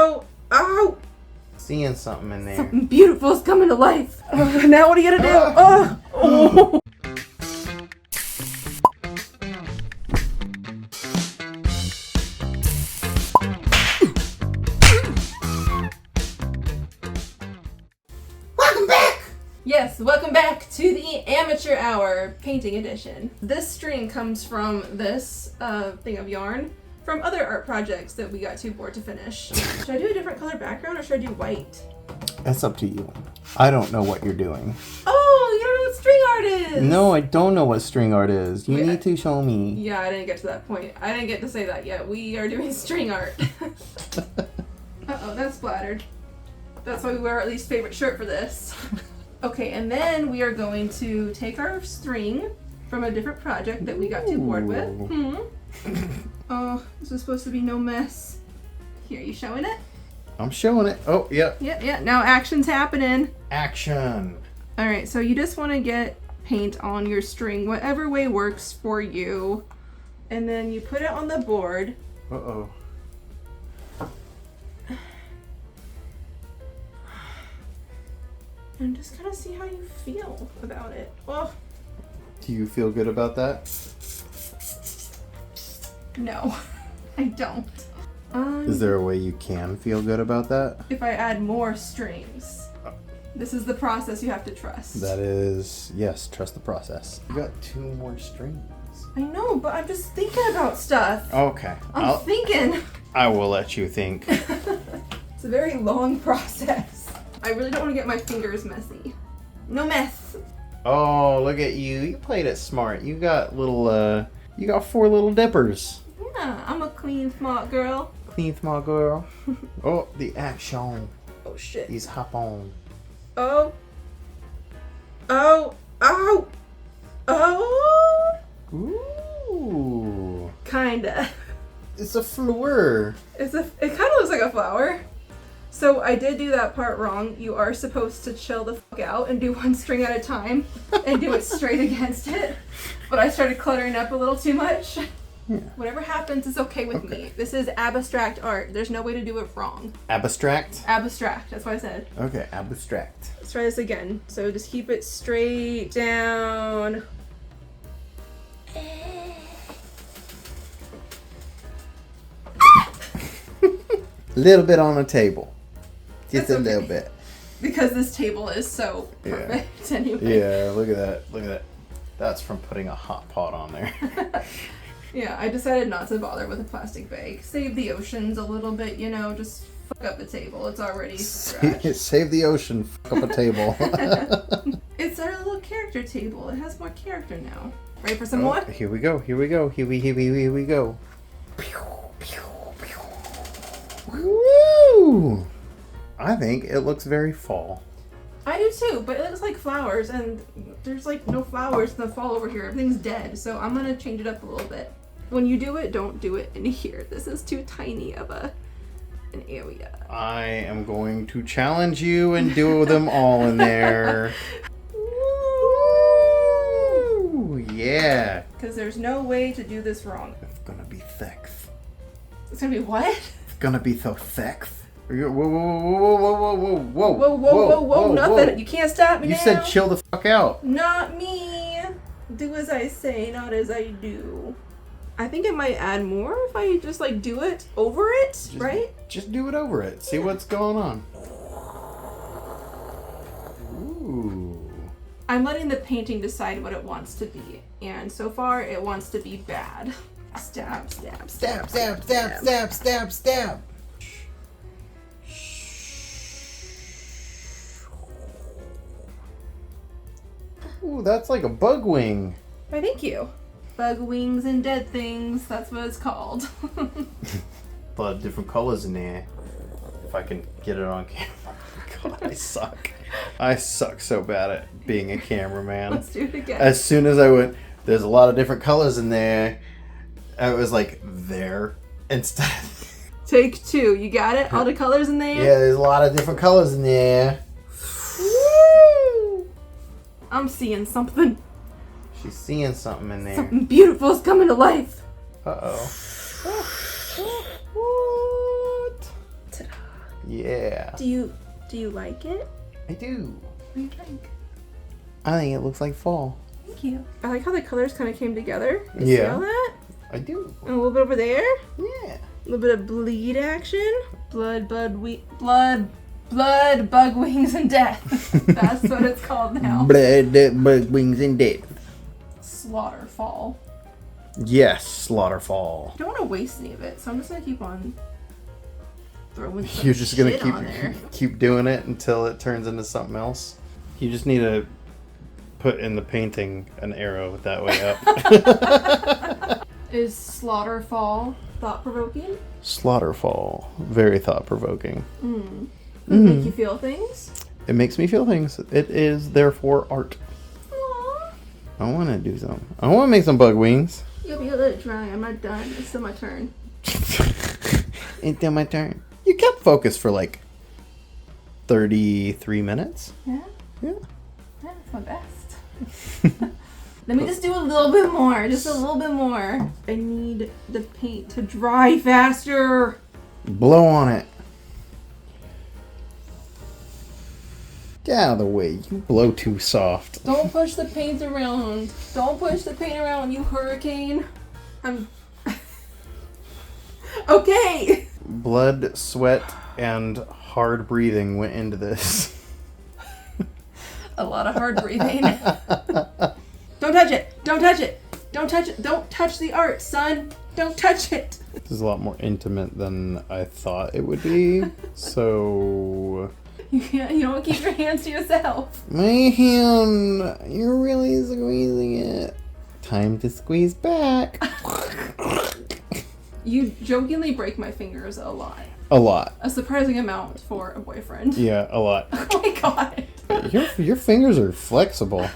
Oh! Oh! Seeing something in there. Something beautiful is coming to life. Now what are you gonna do? Oh! Oh! Welcome back! Yes, welcome back to the Amateur Hour Painting Edition. This string comes from this thing of yarn from other art projects that we got too bored to finish. Should I do a different color background or should I do white? That's up to you. I don't know what you're doing. Oh, you don't know what string art is! No, I don't know what string art is. You Wait, need to show me. Yeah, I didn't get to that point. I didn't get to say that yet. We are doing string art. Uh-oh, that's splattered. That's why we wear our least favorite shirt for this. Okay, and then we are going to take our string from a different project that we got too bored with. Oh, this is supposed to be no mess. Here, you showing it? I'm showing it. Oh, yeah. Yeah, now action's happening. Action. Alright, so you just want to get paint on your string, whatever way works for you. And then you put it on the board. Uh-oh. And just kind of see how you feel about it. Oh, Do you feel good about that? no, I don't. Is there a way you can feel good about that? If I add more strings. This is the process you have to trust. That is, yes, trust the process. You got 2 more strings. I know, but I'm just thinking about stuff. Okay. I'm thinking. I will let you think. It's a very long process. I really don't want to get my fingers messy. No mess. Oh, look at you. You played it smart. You got little, you got 4 little dippers. Yeah, I'm a clean, smart girl. Clean, small girl. Oh, the action. Oh shit. He's hop on. Oh. Oh. Oh. Oh. Ooh. Kinda. It's a flower. It kind of looks like a flower. So I did do that part wrong. You are supposed to chill the fuck out and do 1 string at a time and do it straight against it. But I started cluttering up a little too much. Yeah. Whatever happens is okay with me. This is abstract art. There's no way to do it wrong. Abstract? Abstract, that's what I said. Okay, abstract. Let's try this again. So just keep it straight down. Little bit on the table. Just That's a little okay. bit. Because this table is so perfect anyway. Yeah, look at that. Look at that. That's from putting a hot pot on there. Yeah, I decided not to bother with a plastic bag. Save the oceans a little bit, you know, just fuck up the table. It's already scratched. Save the ocean, fuck up a table. It's our little character table. It has more character now. Ready for some more? Here we go, here we go, here we go. Woo! I think it looks very fall. I do too, but it looks like flowers, and there's like no flowers in the fall over here. Everything's dead, so I'm gonna change it up a little bit. When you do it, don't do it in here. This is too tiny of an area. I am going to challenge you and do them all in there. Woo! Yeah. Because there's no way to do this wrong. It's gonna be thick. It's gonna be what? It's gonna be so thick. Whoa, whoa, whoa, whoa, whoa, Whoa, whoa, nothing. You can't stop me You now. said chill the fuck out. Not me. Do as I say, not as I do. I think it might add more if I just like do it over it, right? Just do it over it. See what's going on. Ooh. I'm letting the painting decide what it wants to be, and so far it wants to be bad. Stab, stab, Stab, stab, stab, stab, stab, stab. Ooh, that's like a bug wing. Why, thank you. Bug wings and dead things, that's what it's called. A lot of different colors in there. If I can get it on camera. God, I suck. I suck so bad at being a cameraman. Let's do it again. As soon as I went, there's a lot of different colors in there, I was like, there, instead. Take 2. You got it? All the colors in there? Yeah, there's a lot of different colors in there. Woo! I'm seeing something. She's seeing something in there. Something beautiful is coming to life. Uh-oh. What? Ta-da. Yeah. Do you like it? I do. What do you think? I think it looks like fall. Thank you. I like how the colors kind of came together. You see Yeah. all that? I do. And a little bit over there. Yeah. A little bit of bleed action. Blood, bug, wings, and death. That's what it's called now. Blood, bug, wings, and death. Slaughterfall. Yes, Slaughterfall. I don't want to waste any of it, so I'm just gonna keep on throwing some You're just gonna shit on there. keep doing it until it turns into something else. You just need to put in the painting an arrow that way up. Is Slaughterfall thought-provoking? Slaughterfall. Very thought-provoking. Make you feel things? It makes me feel things. It is therefore art. Aww. I want to do some. I want to make some bug wings. You'll be a little dry. I'm not done. It's still my turn. Ain't that my turn? You kept focused for like 33 minutes. Yeah? Yeah. Yeah, that's my best. Let me just do a little bit more. Just a little bit more. I need the paint to dry faster. Blow on it. Get out of the way. You blow too soft. Don't push the paint around. Don't push the paint around, you hurricane. I'm... Okay! Blood, sweat, and hard breathing went into this. A lot of hard breathing. Don't touch it! Don't touch it! Don't touch it! Don't touch the art, son! Don't touch it! This is a lot more intimate than I thought it would be. So... You don't keep your hands to yourself. My hand! You're really squeezing it. Time to squeeze back. You jokingly break my fingers a lot. A lot. A surprising amount for a boyfriend. Yeah, a lot. Oh my god. Your fingers are flexible.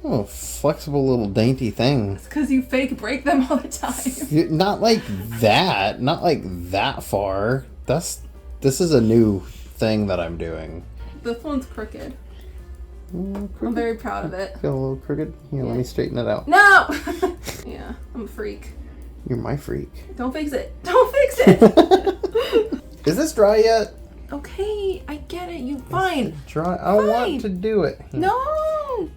Oh, flexible little dainty thing. It's because you fake break them all the time. Not like that. Not like that far. This is a new thing that I'm doing. This one's crooked. I'm very proud of it. Feel a little crooked? Here, let me straighten it out. No! Yeah, I'm a freak. You're my freak. Don't fix it. Don't fix it! Is this dry yet? Okay, I get it. You fine. Dry. I Fine. want to do it. No!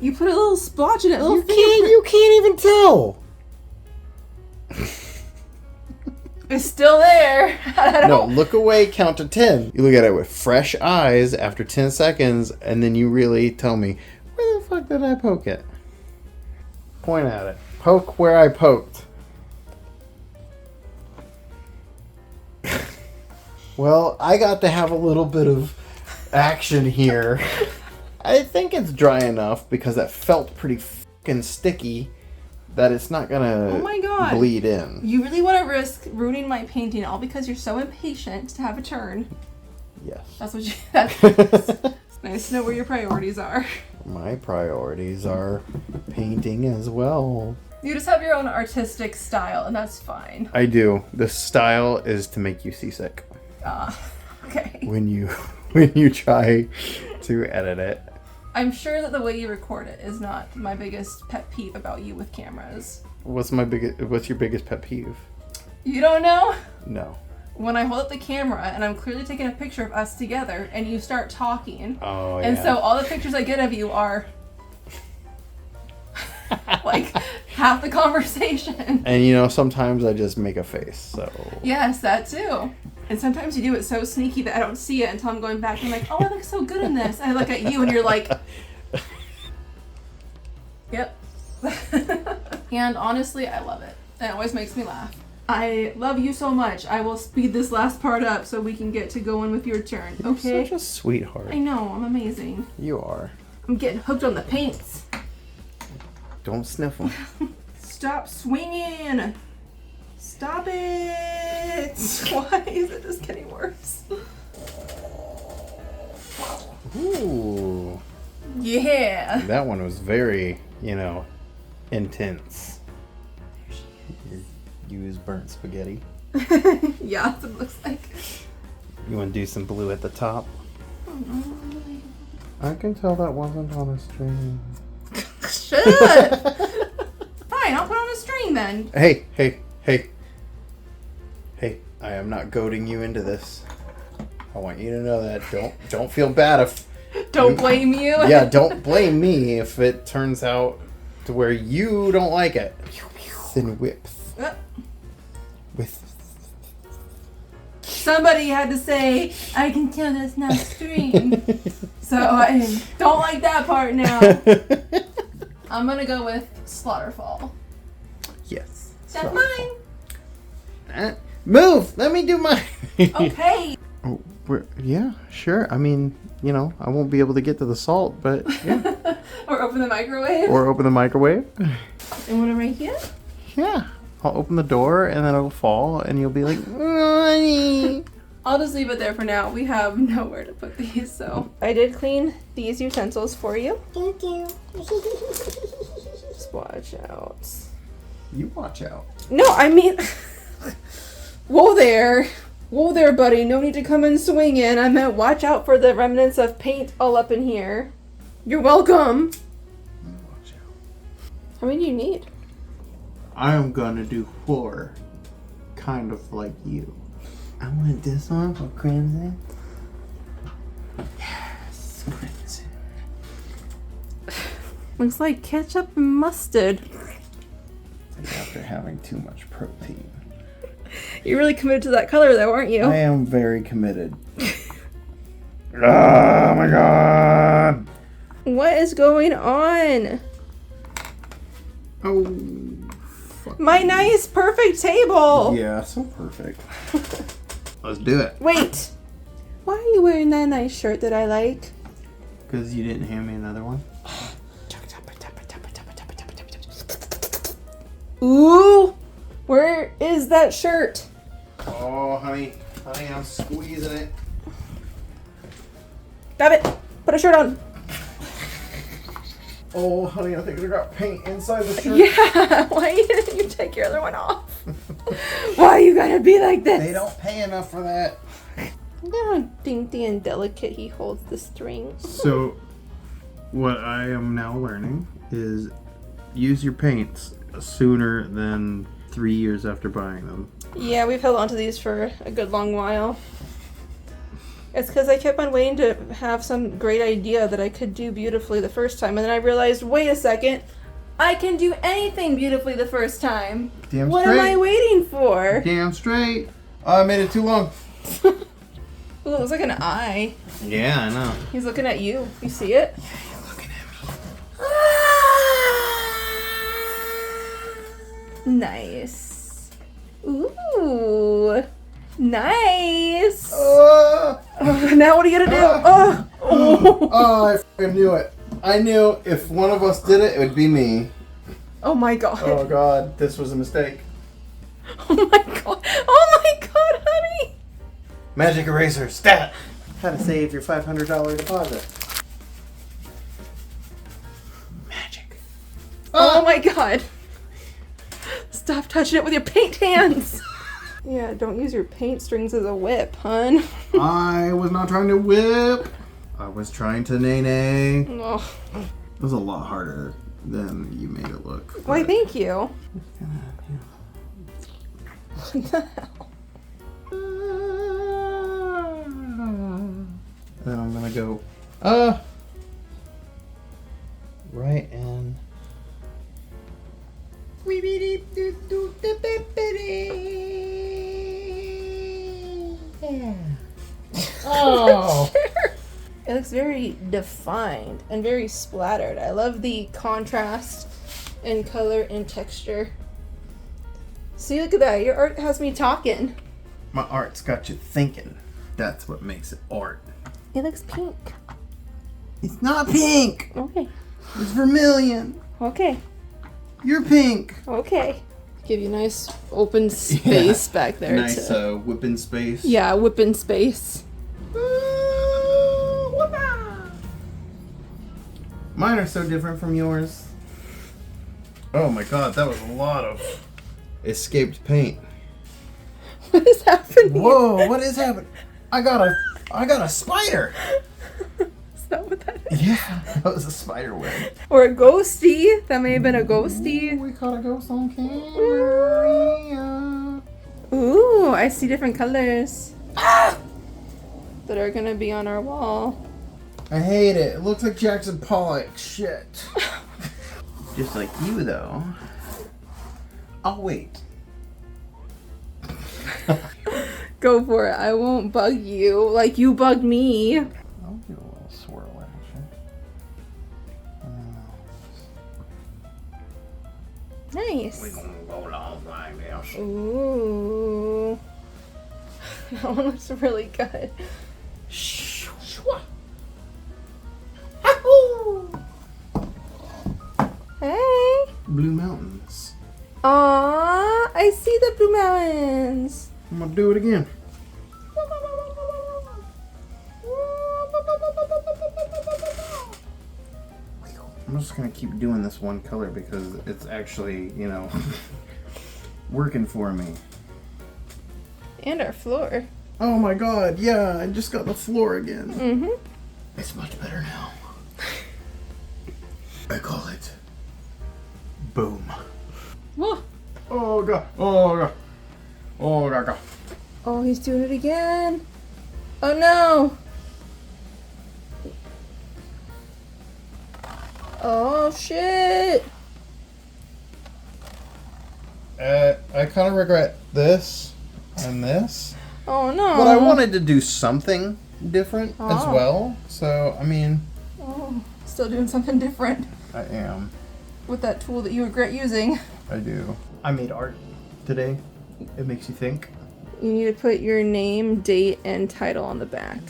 You put a little splotch in it. You can't even tell. It's still there. No, look away, count to 10. You look at it with fresh eyes after 10 seconds, and then you really tell me, where the fuck did I poke it? Point at it. Poke where I poked. Well, I got to have a little bit of action here. I think it's dry enough because that felt pretty fucking sticky that it's not gonna Oh my God. bleed in. You really want to risk ruining my painting all because you're so impatient to have a turn. Yes. That's what you... It's nice to know where your priorities are. My priorities are painting as well. You just have your own artistic style, and that's fine. I do. The style is to make you seasick Okay. when you try to edit it. I'm sure that the way you record it is not my biggest pet peeve about you with cameras. What's your biggest pet peeve? You don't know? No. When I hold up the camera and I'm clearly taking a picture of us together and you start talking. Oh, And yeah. so all the pictures I get of you are like half the conversation. And sometimes I just make a face, so. Yes, that too. And sometimes you do it so sneaky that I don't see it until I'm going back and I'm like, oh, I look so good in this. And I look at you and you're like, yep. And honestly, I love it. It always makes me laugh. I love you so much. I will speed this last part up so we can get to going with your turn. Okay? You're such a sweetheart. I know, I'm amazing. You are. I'm getting hooked on the paints. Don't sniff them. Stop swinging. Stop it. Why is it just getting worse? Ooh. Yeah. That one was very, intense. You use burnt spaghetti. Yeah, that's what it looks like. You want to do some blue at the top? I can tell that wasn't on a string. Shut up. Fine, I'll put on a string then. Hey. Hey, I am not goading you into this. I want you to know that. Don't feel bad if. Don't blame you. Yeah, don't blame me if it turns out to where you don't like it. Then with. Somebody had to say, I can tell that's not string. So I don't like that part now. I'm gonna go with Slaughterfall. Yes. That's mine. Move! Let me do mine. Okay. Oh, yeah, sure. I mean, you know, I won't be able to get to the salt, but yeah. Or open the microwave. Or open the microwave. And one right here? Yeah. I'll open the door and then it'll fall and you'll be like, honey. I'll just leave it there for now. We have nowhere to put these, so. I did clean these utensils for you. Thank you. Just watch out. You watch out. No, I mean, whoa there, buddy. No need to come and swing in. I meant watch out for the remnants of paint all up in here. You're welcome. Watch out. How many do you need? I'm gonna do 4, kind of like you. I want this one for crimson. Yes, crimson. Looks like ketchup and mustard. After having too much protein. You're really committed to that color though, aren't you? I am very committed. Oh my god! What is going on? Oh, fuck. My nice, perfect table. Yeah, so perfect. Let's do it. Wait. Why are you wearing that nice shirt that I like? Because you didn't hand me another one? Ooh. Where is that shirt? Oh, honey, I'm squeezing it. Grab it. Put a shirt on. Oh, honey, I think I got paint inside the shirt. Yeah. Why didn't you take your other one off? Why you gotta be like this? They don't pay enough for that. Look at how dainty and delicate he holds the string. So, what I am now learning is use your paints sooner than 3 years after buying them. Yeah, we've held on to these for a good long while. It's because I kept on waiting to have some great idea that I could do beautifully the first time, and then I realized, wait a second, I can do anything beautifully the first time. Damn What straight. am I waiting for? Damn straight. Oh, I made it too long. Ooh, it looks like an eye. Yeah, I know. He's looking at you. You see it? Yeah, you're looking at me. Nice. Ooh. Nice. Oh, Now what are you gonna do? oh, I fucking knew it. I knew if one of us did it, it would be me. Oh my god. Oh god, this was a mistake. Oh my god. Oh my god, honey. Magic eraser, stat. How to save your $500 deposit. Magic. Oh my god. Stop touching it with your paint hands. Yeah, don't use your paint strings as a whip, hun. I was not trying to whip. I was trying to nay-nay. Oh. It was a lot harder than you made it look. Why, but- thank you. What the hell? Then I'm gonna go, right in. Oh! It looks very defined and very splattered. I love the contrast in color and texture. See, look at that. Your art has me talking. My art's got you thinking. That's what makes it art. It looks pink. It's not pink! Okay. It's vermilion! Okay. You're pink! Okay. Give you nice open space back there. Nice to, whipping space. yeah, whipping space. Mine are so different from yours. Oh my god, that was a lot of escaped paint. What is happening? Whoa, what is happening? I got a spider! Is that what that is? Yeah, that was a spider web. Or a ghosty. That may have been a ghosty. Ooh, we caught a ghost on camera. I see different colors that are gonna be on our wall. I hate it. It looks like Jackson Pollock shit. Just like you, though. I'll wait. Go for it. I won't bug you like you bugged me. I'll do a little swirl action. Nice. We're gonna roll off like this. Ooh. That one looks really good. Hey. Blue Mountains. Aww, I see the Blue Mountains. I'm gonna do it again. I'm just gonna keep doing this one color because it's actually, you know, working for me. And our floor. Oh my god, yeah, I just got the floor again. Mm-hmm. It's much better now. I call it boom. Whoa. Oh god, oh god, oh god, god. Oh, he's doing it again. Oh no. Oh shit. I kind of regret this and this. Oh no. But I wanted to do something different as Oh. well. So, I mean, Oh, still doing something different I am. with that tool that you regret using. I do. I made art today. It makes you think. You need to put your name, date, and title on the back.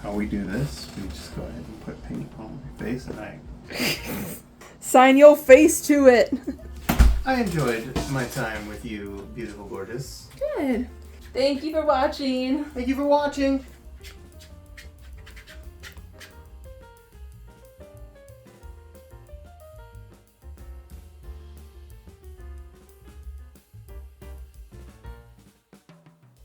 How we do this, we just go ahead and put paint on my face and Sign your face to it. I enjoyed my time with you, beautiful gorgeous. Good. Thank you for watching. Thank you for watching.